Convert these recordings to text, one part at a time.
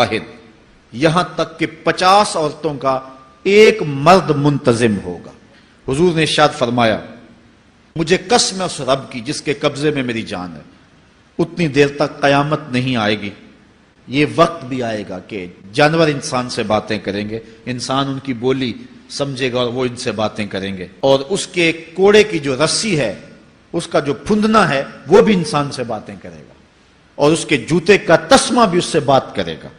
واحد، یہاں تک کہ 50 عورتوں کا ایک مرد منتظم ہوگا۔ حضور نے ارشاد فرمایا مجھے قسم ہے اس رب کی جس کے قبضے میں میری جان ہے، اتنی دیر تک قیامت نہیں آئے گی، یہ وقت بھی آئے گا کہ جانور انسان سے باتیں کریں گے، انسان ان کی بولی سمجھے گا اور وہ ان سے باتیں کریں گے، اور اس کے کوڑے کی جو رسی ہے، اس کا جو پھندنا ہے، وہ بھی انسان سے باتیں کرے گا، اور اس کے جوتے کا تسمہ بھی اس سے بات کرے گا،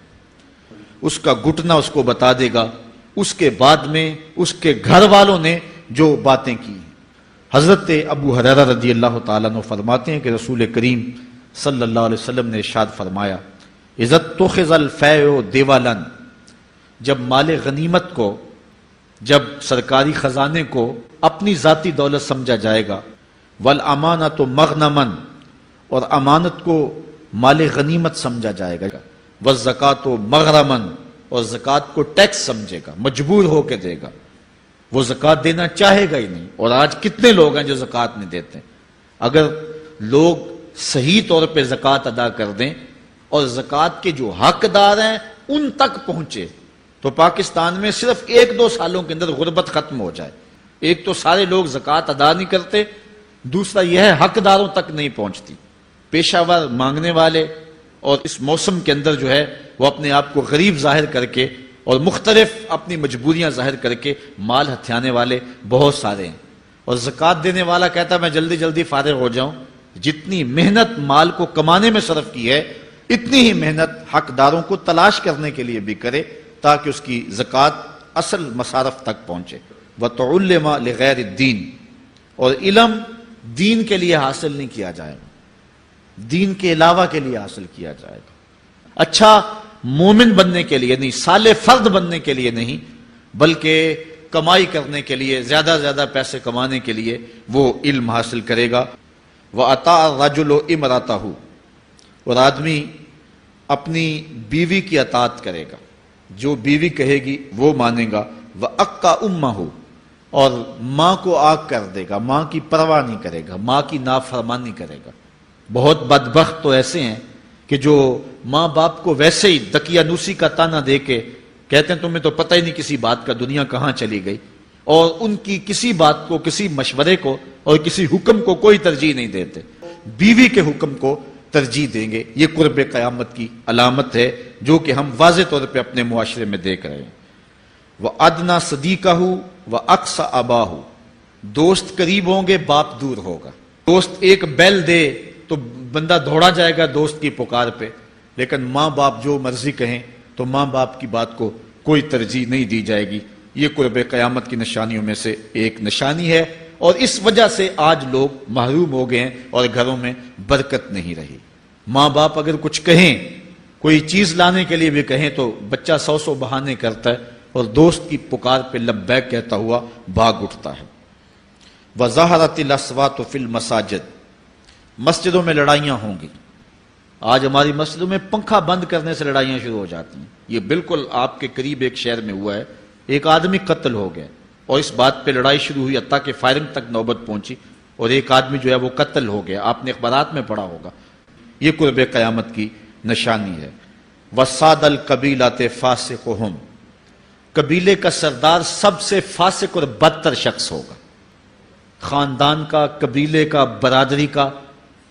اس کا گھٹنا اس کو بتا دے گا، اس کے بعد میں اس کے گھر والوں نے جو باتیں کی۔ حضرت ابو ہریرہ رضی اللہ تعالیٰ عنہ فرماتے ہیں کہ رسول کریم صلی اللہ علیہ وسلم نے ارشاد فرمایا اذا اتخذ الفیء دیوالا، جب مال غنیمت کو، جب سرکاری خزانے کو اپنی ذاتی دولت سمجھا جائے گا، والامانۃ مغنما، اور امانت کو مال غنیمت سمجھا جائے گا، والزکوٰۃ مغرما، اور زکوٰۃ کو ٹیکس سمجھے گا، مجبور ہو کے دے گا، وہ زکوٰۃ دینا چاہے گا ہی نہیں۔ اور آج کتنے لوگ ہیں جو زکوٰۃ نہیں دیتے؟ اگر لوگ صحیح طور پہ زکوٰۃ ادا کر دیں اور زکوٰۃ کے جو حقدار ہیں ان تک پہنچے تو پاکستان میں صرف 1-2 سالوں کے اندر غربت ختم ہو جائے۔ ایک تو سارے لوگ زکوٰۃ ادا نہیں کرتے، دوسرا یہ ہے حقداروں تک نہیں پہنچتی۔ پیشہ ور مانگنے والے اور اس موسم کے اندر جو ہے وہ اپنے آپ کو غریب ظاہر کر کے اور مختلف اپنی مجبوریاں ظاہر کر کے مال ہتھیانے والے بہت سارے ہیں، اور زکوٰۃ دینے والا کہتا ہے میں جلدی جلدی فارغ ہو جاؤں۔ جتنی محنت مال کو کمانے میں صرف کی ہے، اتنی ہی محنت حقداروں کو تلاش کرنے کے لیے بھی کرے تاکہ اس کی زکوٰۃ اصل مصارف تک پہنچے۔ وَتُعُلِّمَ لِغَيْرِ الدِّينِ، اور علم دین کے لیے حاصل نہیں کیا جائے گا، دین کے علاوہ کے لیے حاصل کیا جائے گا، اچھا مومن بننے کے لیے نہیں، صالح فرد بننے کے لیے نہیں، بلکہ کمائی کرنے کے لیے، زیادہ زیادہ پیسے کمانے کے لیے وہ علم حاصل کرے گا۔ وَأَطَاعَ الرَّجُلُ امْرَأَتَهُ، اور آدمی اپنی بیوی کی اطاعت کرے گا، جو بیوی کہے گی وہ مانے گا۔ وَأَقَّى أُمَّهُ، اور ماں کو آگ کر دے گا، ماں کی پرواہ نہیں کرے گا، ماں کی نافرمانی کرے گا۔ بہت بدبخت تو ایسے ہیں کہ جو ماں باپ کو ویسے ہی دقیانوسی کا تانا دے کے کہتے ہیں تمہیں تو پتہ ہی نہیں کسی بات کا دنیا کہاں چلی گئی، اور ان کی کسی بات کو، کسی مشورے کو اور کسی حکم کو کوئی ترجیح نہیں دیتے، بیوی کے حکم کو ترجیح دیں گے۔ یہ قرب قیامت کی علامت ہے جو کہ ہم واضح طور پہ اپنے معاشرے میں دیکھ رہے ہیں۔ وَأَدْنَى صَدِيقَهُ وَأَقْصَى أَبَاهُ، دوست قریب ہوں گے، باپ دور ہوگا۔ دوست ایک بیل دے تو بندہ دوڑا جائے گا دوست کی پکار پہ، لیکن ماں باپ جو مرضی کہیں تو ماں باپ کی بات کو کوئی ترجیح نہیں دی جائے گی۔ یہ قرب قیامت کی نشانیوں میں سے ایک نشانی ہے، اور اس وجہ سے آج لوگ محروم ہو گئے ہیں اور گھروں میں برکت نہیں رہی۔ ماں باپ اگر کچھ کہیں، کوئی چیز لانے کے لیے بھی کہیں تو بچہ 100 بہانے کرتا ہے اور دوست کی پکار پہ لبیک کہتا ہوا بھاگ اٹھتا ہے۔ وَظَهَرَتِ الْأَصْوَاتُ فِي الْمَسَاجِدِ، مسجدوں میں لڑائیاں ہوں گی۔ آج ہماری مسجدوں میں پنکھا بند کرنے سے لڑائیاں شروع ہو جاتی ہیں۔ یہ بالکل آپ کے قریب ایک شہر میں ہوا ہے، ایک آدمی قتل ہو گیا اور اس بات پہ لڑائی شروع ہوئی، حتیٰ کہ فائرنگ تک نوبت پہنچی، اور ایک آدمی جو ہے وہ قتل ہو گیا۔ آپ نے اخبارات میں پڑھا ہوگا۔ یہ قرب قیامت کی نشانی ہے۔ وَسَادَ الْقَبِيلَةِ فَاسِقُهُمْ، قبیلے کا سردار سب سے فاسق اور بدتر شخص ہوگا۔ خاندان کا، قبیلے کا، برادری کا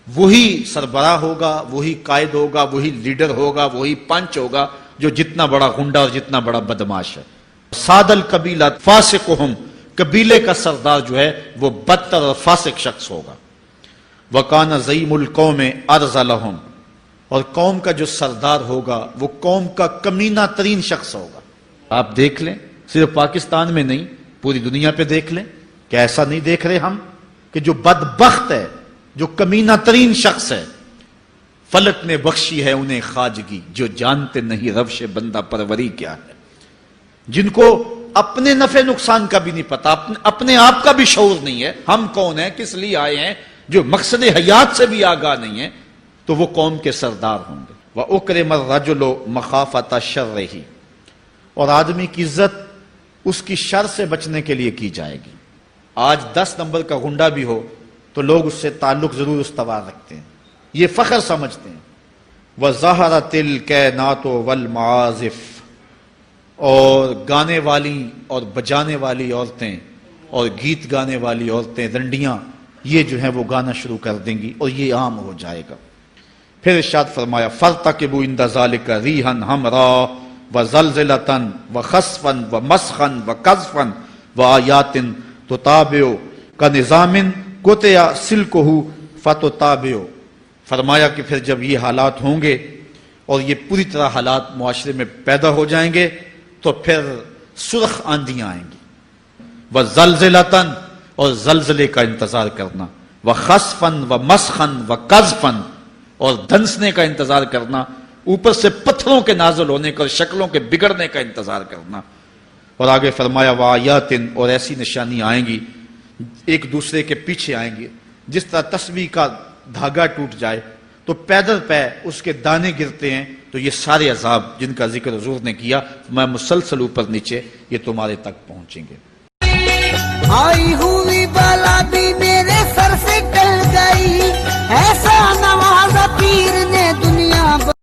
وہی سربراہ ہوگا، وہی قائد ہوگا، وہی لیڈر ہوگا، وہی پنچ ہوگا جو جتنا بڑا غنڈا اور جتنا بڑا بدماش ہے۔ ساد القبیلہ فاسقہم، قبیلے کا سردار جو ہے وہ بدتر اور فاسق شخص ہوگا۔ وکان زعیم القوم ارذلہم، اور قوم کا جو سردار ہوگا وہ قوم کا کمینہ ترین شخص ہوگا۔ آپ دیکھ لیں، صرف پاکستان میں نہیں پوری دنیا پہ دیکھ لیں کہ ایسا نہیں دیکھ رہے ہم کہ جو بدبخت ہے، جو کمینہ ترین شخص ہے، فلک نے بخشی ہے انہیں خواجگی، جو جانتے نہیں روش بندہ پروری کیا ہے، جن کو اپنے نفع نقصان کا بھی نہیں پتا، اپنے آپ کا بھی شعور نہیں ہے، ہم کون ہیں، کس لیے آئے ہیں، جو مقصد حیات سے بھی آگاہ نہیں ہے، تو وہ قوم کے سردار ہوں گے۔ وَأُكْرِمَ الرَّجُلُ مَخَافَةَ شَرِّهِ، اور آدمی کی عزت اس کی شر سے بچنے کے لیے کی جائے گی۔ آج 10 نمبر کا غنڈا بھی ہو تو لوگ اس سے تعلق ضرور استوار رکھتے ہیں، یہ فخر سمجھتے ہیں، وَظَهَرَتِ الْكَيْنَاتُ وَالْمَعَازِفُ، اور گانے والی اور بجانے والی عورتیں اور گیت گانے والی عورتیں، رنڈیاں، یہ جو ہیں وہ گانا شروع کر دیں گی اور یہ عام ہو جائے گا۔ پھر ارشاد فرمایا فَارْتَقِبُوا عِنْدَ ذَلِكَ رِيحًا حَمْرَاءَ وَزَلْزَلَةً وَخَسْفًا وَمَسْخًا وَقَذْفًا وَآيَاتٍ تُتَابِعُ كَنِظَامٍ قُطِعَ سِلْكُهُ فَتُتَابِعُ۔ فرمایا کہ پھر جب یہ حالات ہوں گے اور یہ پوری طرح حالات معاشرے میں پیدا ہو جائیں گے تو پھر سرخ آندیاں آئیں گی، وَزَلْزَلَةً، اور زلزلے کا انتظار کرنا، وَخَسْفًا وَمَسْخًا وَقَذْفًا، اور دھنسنے کا انتظار کرنا، اوپر سے پتھروں کے نازل ہونے کا اور شکلوں کے بگڑنے کا انتظار کرنا۔ اور آگے فرمایا وَآيَاتٍ، اور ایسی نشانیاں آئیں گی ایک دوسرے کے پیچھے آئیں گی، جس طرح تسبیح کا دھاگا ٹوٹ جائے تو پیدل پہ اس کے دانے گرتے ہیں، تو یہ سارے عذاب جن کا ذکر حضور نے کیا میں مسلسل اوپر نیچے یہ تمہارے تک پہنچیں گے۔ آئی ہوئی بلا بھی میرے